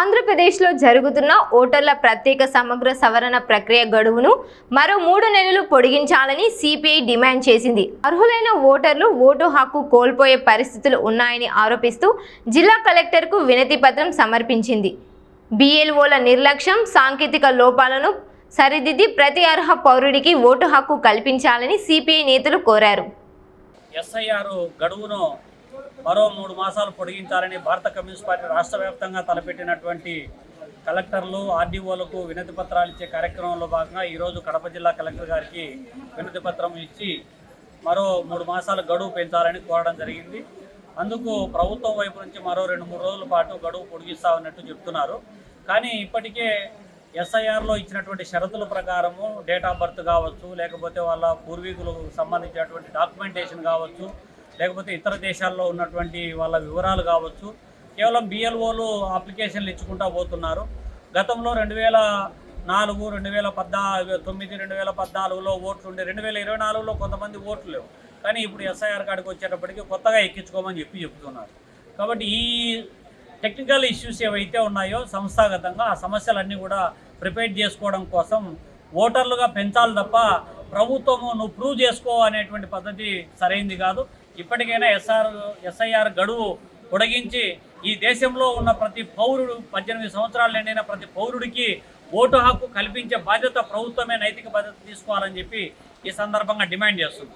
ఆంధ్రప్రదేశ్లో జరుగుతున్న ఓటర్ల ప్రత్యేక సమగ్ర సవరణ ప్రక్రియ గడువును మరో 3 నెలలు పొడిగించాలని సిపిఐ డిమాండ్ చేసింది. అర్హులైన ఓటర్లు ఓటు హక్కు కోల్పోయే పరిస్థితులు ఉన్నాయని ఆరోపిస్తూ జిల్లా కలెక్టర్కు వినతి పత్రం సమర్పించింది. బిఎల్ఓల నిర్లక్ష్యం, సాంకేతిక లోపాలను సరిదిద్ది ప్రతి అర్హ పౌరుడికి ఓటు హక్కు కల్పించాలని సిపిఐ నేతలు కోరారు. ఎస్ఐఆర్ గడువును మరో 3 మాసాలు పొడిగించాలని భారత కమ్యూనిస్ట్ పార్టీ రాష్ట్ర వ్యాప్తంగా తలపెట్టినటువంటి కలెక్టర్లు, ఆర్డీఓలకు వినతి పత్రాలు ఇచ్చే కార్యక్రమంలో భాగంగా ఈరోజు కడప జిల్లా కలెక్టర్ గారికి వినతి పత్రం ఇచ్చి మరో 3 మాసాలు గడువు పెంచాలని కోరడం జరిగింది. అందుకు ప్రభుత్వం వైపు నుంచి మరో 2-3 రోజుల పాటు గడువు పొడిగిస్తామన్నట్టు చెప్తున్నారు. కానీ ఇప్పటికే ఎస్ఐఆర్లో ఇచ్చినటువంటి షరతుల ప్రకారము డేట్ ఆఫ్ బర్త్ కావచ్చు, లేకపోతే వాళ్ళ పూర్వీకులకు సంబంధించినటువంటి డాక్యుమెంటేషన్ కావచ్చు, లేకపోతే ఇతర దేశాల్లో ఉన్నటువంటి వాళ్ళ వివరాలు కావచ్చు, కేవలం బిఎల్ఓలు అప్లికేషన్లు ఇచ్చుకుంటూ పోతున్నారు. గతంలో 2004, 2019, 2014లో ఓట్లు ఉండే, 2024లో కొంతమంది ఓట్లు లేవు. కానీ ఇప్పుడు ఎస్ఐఆర్ కాడికి వచ్చేటప్పటికి కొత్తగా ఎక్కించుకోమని చెప్తున్నారు. కాబట్టి ఈ టెక్నికల్ ఇష్యూస్ ఏవైతే ఉన్నాయో సంస్థాగతంగా ఆ సమస్యలన్నీ కూడా ప్రిపేర్ చేసుకోవడం కోసం ఓటర్లుగా పెంచాలి తప్ప ప్రభుత్వము నువ్వు ప్రూవ్ చేసుకో అనేటువంటి పద్ధతి సరైంది కాదు. ఇప్పటికైనా ఎస్ఐఆర్ గడువు పొడిగించి ఈ దేశంలో ఉన్న ప్రతి పౌరుడు, 18 సంవత్సరాలు నిండిన ప్రతి పౌరుడికి ఓటు హక్కు కల్పించే బాధ్యత ప్రభుత్వమే నైతిక బాధ్యత తీసుకోవాలని చెప్పి ఈ సందర్భంగా డిమాండ్ చేస్తుంది.